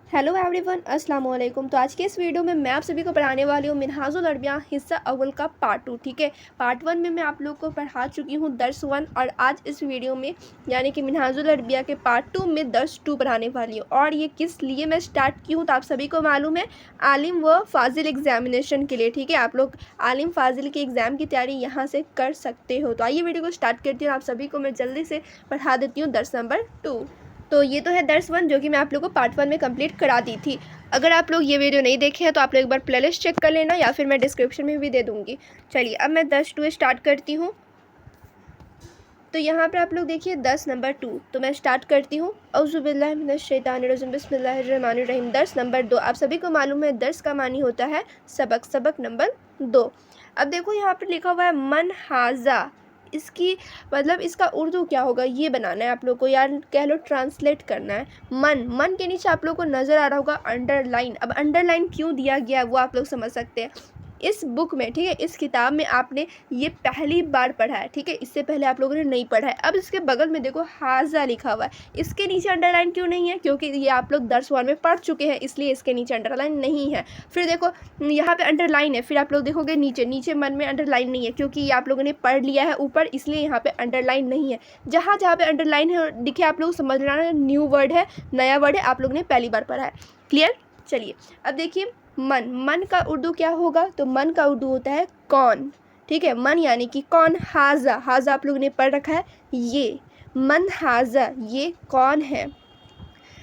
Hello everyone, अस्सलाम वालेकुम। तो आज के इस वीडियो में मैं आप सभी को पढ़ाने वाली हूँ मिनहाजुल अरबिया हिस्सा अव्वल का पार्ट 2। ठीक है, पार्ट 1 में मैं आप लोग को पढ़ा चुकी हूँ दर्स 1 और आज इस वीडियो में यानी कि मिनहाजुल अरबिया के पार्ट 2 में दर्स 2 पढ़ाने वाली हूँ। और ये किस लिए मैं स्टार्ट की हूँ तो आप सभी को मालूम है, आलिम व फाजिल एग्जामिनेशन के लिए। ठीक है, आप लोग आलिम फाजिल के एग्ज़ाम की तैयारी यहाँ से कर सकते हो। तो आइए वीडियो को स्टार्ट करती हूँ। आप सभी को मैं जल्दी से पढ़ा देती हूँ दर्स नंबर 2। तो ये तो है दर्स 1 जो कि मैं आप लोगों को पार्ट 1 में कंप्लीट करा दी थी। अगर आप लोग ये वीडियो नहीं देखे हैं तो आप लोग एक बार प्लेलिस्ट चेक कर लेना या फिर मैं डिस्क्रिप्शन में भी दे दूँगी। चलिए अब मैं दर्स 2 स्टार्ट करती हूँ। तो यहाँ पर आप लोग देखिए दर्स नंबर 2। तो मैं स्टार्ट करती हूँ। औज़ुबिल्लाहि मिनश्शैतानिर्रजीम बिस्मिल्लाहिर्रहमानिर्रहीम। दर्स नंबर 2 आप सभी को मालूम है दर्स का मानी होता है सबक, सबक नंबर 2। अब देखो यहाँ पर लिखा हुआ है मन हाजा, इसकी मतलब इसका उर्दू क्या होगा ये बनाना है आप लोग को, यार कह लो ट्रांसलेट करना है। मन, मन के नीचे आप लोग को नज़र आ रहा होगा अंडरलाइन। अब अंडरलाइन क्यों दिया गया है वो आप लोग समझ सकते हैं। इस बुक में, ठीक है, इस किताब में आपने ये पहली बार पढ़ा है। ठीक है, इससे पहले आप लोगों ने नहीं पढ़ा है। अब इसके बगल में देखो हाजा लिखा हुआ है, इसके नीचे अंडरलाइन क्यों नहीं है? क्योंकि ये आप लोग दर्स 1 में पढ़ चुके हैं, इसलिए इसके नीचे अंडरलाइन नहीं है। फिर देखो यहाँ पे अंडरलाइन है, फिर आप लोग देखोगे नीचे, नीचे मन में अंडरलाइन नहीं है क्योंकि ये आप लोगों ने पढ़ लिया है ऊपर, इसलिए यहाँ पे अंडरलाइन नहीं है। जहाँ जहाँ पे अंडरलाइन है दिखे आप लोग समझ लेना न्यू वर्ड है, नया वर्ड है, आप लोग ने पहली बार पढ़ा है। क्लियर? चलिए अब देखिए मन, मन का उर्दू क्या होगा? तो मन का उर्दू होता है कौन। ठीक है, मन यानी कि कौन। हाजा, हाजा आप लोगों ने पढ़ रखा है, ये मन हाजा, ये कौन है।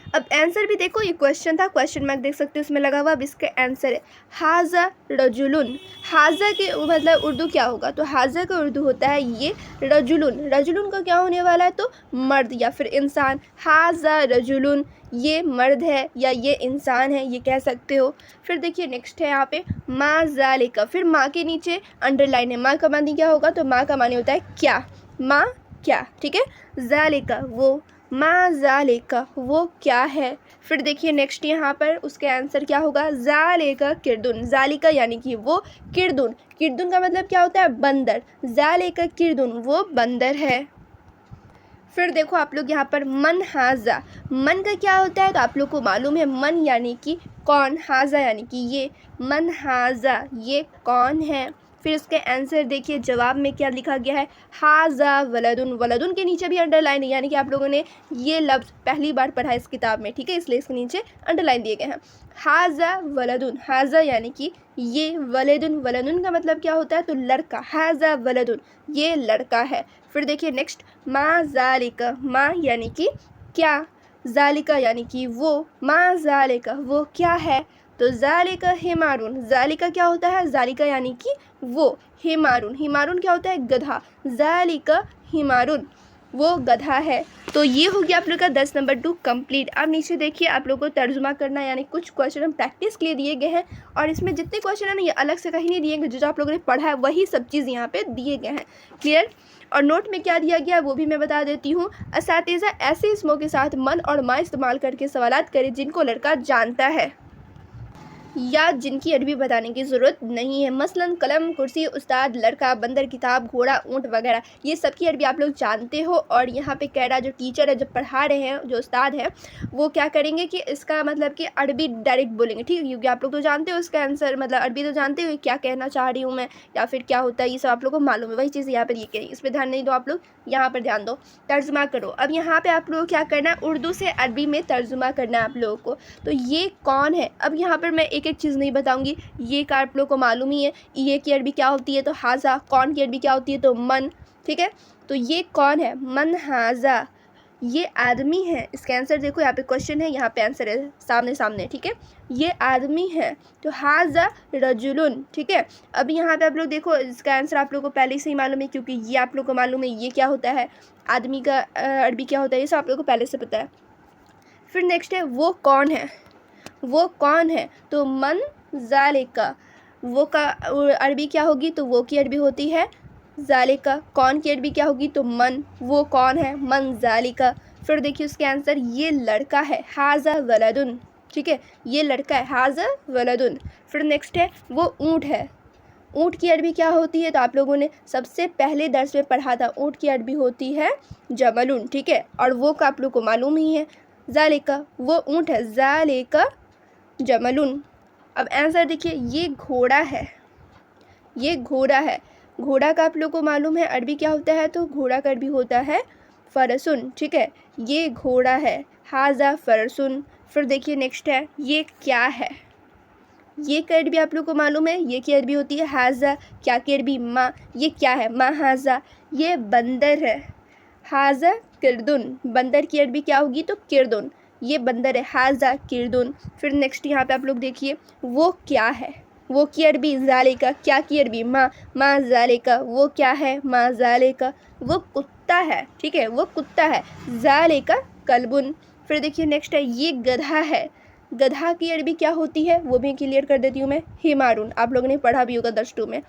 अब आंसर भी देखो, ये क्वेश्चन था, क्वेश्चन मार्क देख सकते हो इसमें लगा हुआ। अब इसका आंसर है हाजा रजुलुन। हाजा के मतलब उर्दू क्या होगा? तो हाजा का उर्दू होता है ये रजुलुन। रजुलुन का क्या होने वाला है? तो मर्द या फिर इंसान। हाजा रजुलुन, ये मर्द है या ये इंसान है, ये कह सकते हो। फिर देखिए नेक्स्ट है यहाँ पे माँ ज़ालिका। फिर माँ के नीचे अंडरलाइन है। माँ का मानी क्या होगा? तो माँ का मानी होता है क्या, माँ क्या। ठीक है, ज़ालिका वो, माँ ज़ालिका वो क्या है। फिर देखिए नेक्स्ट यहाँ पर उसके आंसर क्या होगा? ज़ालिका किरदुन। ज़ालिका यानी कि वो किरदुन। किरदुन का मतलब क्या होता है? बंदर। ज़ालिका किरदुन, वो बंदर है। फिर देखो आप लोग यहाँ पर मन हाजा, मन का क्या होता है? तो आप लोग को मालूम है मन यानी कि कौन, हाजा यानी कि ये। मन हाजा, ये कौन है। फिर उसके आंसर देखिए, जवाब में क्या लिखा गया है? हाजा वलदुन। वलदुन के नीचे भी अंडरलाइन है, यानी कि आप लोगों ने ये लफ्ज़ पहली बार पढ़ा है इस किताब में। ठीक है, इसलिए इसके नीचे अंडरलाइन दिए गए हैं। हाजा वलदुन, हाजा यानी कि ये। वलदुन, वलदुन का मतलब क्या होता है? तो लड़का। हाजा वलदुन, ये लड़का है। फिर देखिए नेक्स्ट माँ ज़ालिका, माँ यानी कि क्या, ज़ालिका यानी कि वो। माँ ज़ालिका वो क्या है? तो ज़ालिका हिमारुन। ज़ालिका क्या होता है? ज़ालिका यानी कि वो। हिमारुन, हिमारुन क्या होता है? गधा। ज़ालिका हिमारुन, वो गधा है। तो ये हो गया आप लोग का 10 नंबर 2 कंप्लीट। अब नीचे देखिए आप लोगों को तर्जुमा करना है, यानी कुछ क्वेश्चन हम प्रैक्टिस के लिए दिए गए हैं और इसमें जितने क्वेश्चन है ना ये अलग से कहीं नहीं दिए गए, जो आप लोगों ने पढ़ा है वही सब चीज़ यहाँ पे दिए गए हैं। क्लियर? और नोट में क्या दिया गया वो भी मैं बता देती हूँ। असातिज़ा ऐसे इसमों के साथ मन और माँ इस्तेमाल करके सवालात करें जिनको लड़का जानता है या जिनकी अरबी बताने की ज़रूरत नहीं है। मसलन कलम, कुर्सी, उस्ताद, लड़का, बंदर, किताब, घोड़ा, ऊँट वगैरह, ये सब की अरबी आप लोग जानते हो। और यहाँ पे कह रहा जो टीचर है, जो पढ़ा रहे हैं, जो उस्ताद है, वो क्या करेंगे कि इसका मतलब कि अरबी डायरेक्ट बोलेंगे। ठीक है, क्योंकि आप लोग तो जानते हो इसका आंसर, मतलब अरबी तो जानते हो क्या कहना चाह रही हूँ मैं या फिर क्या होता है, ये सब आप लोग को मालूम है। वही चीज़ यहाँ पर ये कह रही है, इस पर ध्यान नहीं दो आप लोग, यहाँ पर ध्यान दो, तर्जुमा करो। अब यहाँ पर आप लोग क्या करना है? उर्दू से अरबी में तर्जुमा करना है आप लोगों को। तो ये कौन है? अब यहाँ पर मैं एक एक चीज़ नहीं बताऊंगी, ये का आप लोग को मालूम ही है। ये की अरबी क्या होती है? तो हाजा। कौन की अरबी क्या होती है? तो मन। ठीक है, तो ये कौन है? मन हाजा, ये आदमी है। इसका आंसर देखो, यहाँ पे क्वेश्चन है, यहाँ पे आंसर है सामने सामने। ठीक है, ये आदमी है। तो हाजा रजुलुन। ठीक है, अब यहाँ पे आप लोग देखो, इसका आंसर आप लोग को पहले से ही मालूम है क्योंकि ये आप लोग को मालूम है ये क्या होता है, आदमी का अरबी क्या होता है, ये सब आप लोग को पहले से पता है। फिर नेक्स्ट है वो कौन है, वो कौन है? तो मन ज़ालिका, वो का अरबी क्या होगी? तो वो की अरबी होती है ज़ालिका। कौन की अरबी क्या होगी? तो मन। वो कौन है? मन ज़ालिका। फिर देखिए उसके आंसर, ये लड़का है, हाजा वलदुन। ठीक है, ये लड़का है, हाजा वलदुन। फिर नेक्स्ट है वो ऊँट है। ऊँट की अरबी क्या होती है? तो आप लोगों ने सबसे पहले दर्स में पढ़ा था, ऊँट की अरबी होती है जमलुन। ठीक है, और वो का आप लोग को मालूम ही है। ज़ालिका वो ऊँट है, ज़ालिका जमलुन। अब आंसर देखिए, ये घोड़ा है, ये घोड़ा है। घोड़ा का आप लोग को मालूम है अरबी क्या होता है, तो घोड़ा का अरबी होता है फ़रसुन, ठीक है। ये घोड़ा है, हाज़ा फ़रसुन। फिर देखिए नेक्स्ट है, ये क्या है, ये की अरबी आप लोग को मालूम है, ये की अरबी होती है हाज़ा, क्या की अरबी माँ। ये क्या है, माँ हाज़ा, ये बंदर है, हाज़ा किरदुन। बंदर की अरबी क्या होगी, तो किरदुन, ये बंदर है, हाज़ा किरदुन। फिर नेक्स्ट यहाँ पे आप लोग देखिए, वो क्या है, वो की अरबी ज़ालिका, क्या की अरबी माँ, माँ ज़ालिका, वो क्या है, माँ ज़ालिका, वो कुत्ता है, ठीक है, वो कुत्ता है, ज़ालिका कल्बुन। फिर देखिए नेक्स्ट है, ये गधा है। गधा की अरबी क्या होती है, वो भी क्लियर कर देती हूँ मैं, हिमारुन। आप लोगों ने पढ़ा भी होगा दर्स 2 में,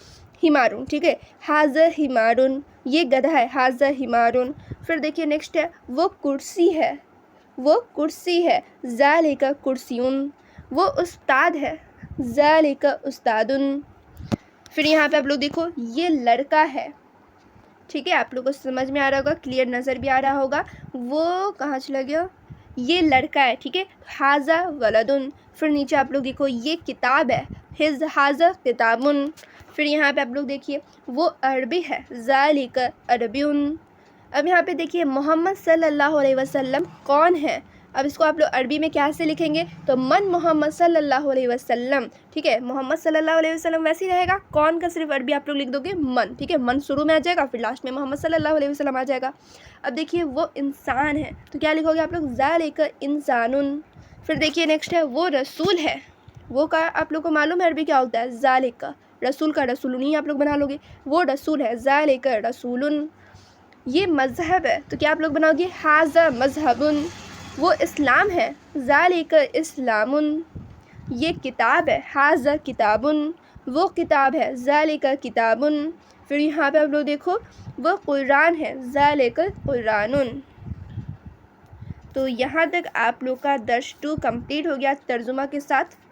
हिमारुन, ठीक है, हाज़र हिमारुन। ये गधा है, हाज़र हिमारुन। फिर देखिए नेक्स्ट है, वो कुर्सी है, वो कुर्सी है, ज़ालिका कुर्सियुन। वो उस्ताद है, ज़ालिका उस्तादुन। फिर यहाँ पे आप लोग देखो, ये लड़का है, ठीक है, आप लोग को समझ में आ रहा होगा, क्लियर नज़र भी आ रहा होगा। वो कहाँ चला गया, ये लड़का है, ठीक है, हाज़ा वलदुन। फिर नीचे आप लोग देखो, ये किताब है, हिज हाज़ा किताबुन। फिर यहाँ पे आप लोग देखिए, वो अरबी है, ज़ालिका अरबियुन। अब यहाँ पे देखिए, मोहम्मद सल्लल्लाहु अलैहि वसल्लम कौन है। अब इसको आप लोग अरबी में कैसे लिखेंगे, तो मन मोहम्मद सल्लल्लाहु अलैहि वसल्लम, ठीक है। मोहम्मद सल्लल्लाहु अलैहि वसल्लम वैसे ही रहेगा, कौन का सिर्फ अरबी आप लोग लिख दोगे मन, ठीक है, मन शुरू में आ जाएगा, फिर लास्ट में मोहम्मद सल्लल्लाहु अलैहि वसल्लम आ जाएगा। अब देखिए, वो इंसान है, तो क्या लिखोगे आप लोग, ज़ालिका इंसानुन। फिर देखिए नेक्स्ट है, वो रसूल है। वो का आप लोग को मालूम है अरबी क्या होता है, ज़ालिका। रसूल का रसूलुन ही आप लोग बना लोगे, वो रसूल है, ज़ालिका रसूलुन। ये मज़हब है, तो क्या आप लोग बनाओगे, हाज़ा मज़हबुन। वो इस्लाम है, ज़ालिका इस्लामुन। ये किताब है, हाज़ा किताबुन। वो किताब है, ज़ालिका किताबुन। फिर यहाँ पे आप लोग देखो, वो कुरान है, ज़ालिका कुरानुन। तो यहाँ तक आप लोग का दर्स 2 कंप्लीट हो गया तर्जुमा के साथ।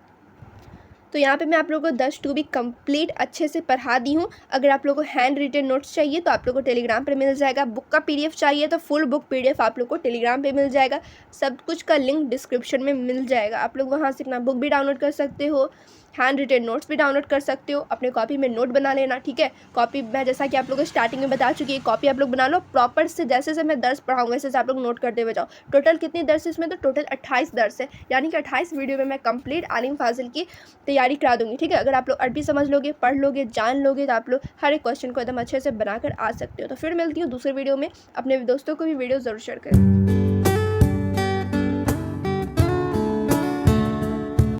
तो यहाँ पे मैं आप लोगों को दर्स 2 भी कंप्लीट अच्छे से पढ़ा दी हूँ। अगर आप लोगों को हैंड रिटन नोट्स चाहिए तो आप लोगों को टेलीग्राम पर मिल जाएगा। बुक का पीडीएफ चाहिए तो फुल बुक पीडीएफ आप लोग को टेलीग्राम पे मिल जाएगा। सब कुछ का लिंक डिस्क्रिप्शन में मिल जाएगा। आप लोग वहाँ से अपना बुक भी डाउनलोड कर सकते हो, हैंड रिटन नोट्स भी डाउनलोड कर सकते हो। अपने कॉपी में नोट बना लेना, ठीक है। कॉपी मैं जैसा कि आप लोगों को स्टार्टिंग में बता चुकी है, कॉपी आप लोग बना लो प्रॉपर से, जैसे से मैं दर्स पढ़ाऊँ वैसे से आप लोग नोट करते हुए जाओ। टोटल कितने दर्स इसमें, तो टोटल 28 दर्स है, यानी कि 28 वीडियो में मैं कंप्लीट आलिम फाजिल की तैयारी करा दूँगी, ठीक है। अगर आप लोग अरबी समझ लोगे, पढ़ लोगे, जान लोगे तो आप लोग हर एक क्वेश्चन को एकदम अच्छे से बनाकर आ सकते हो। तो फिर मिलती हूँ दूसरे वीडियो में। अपने दोस्तों को भी वीडियो ज़रूर शेयर करें।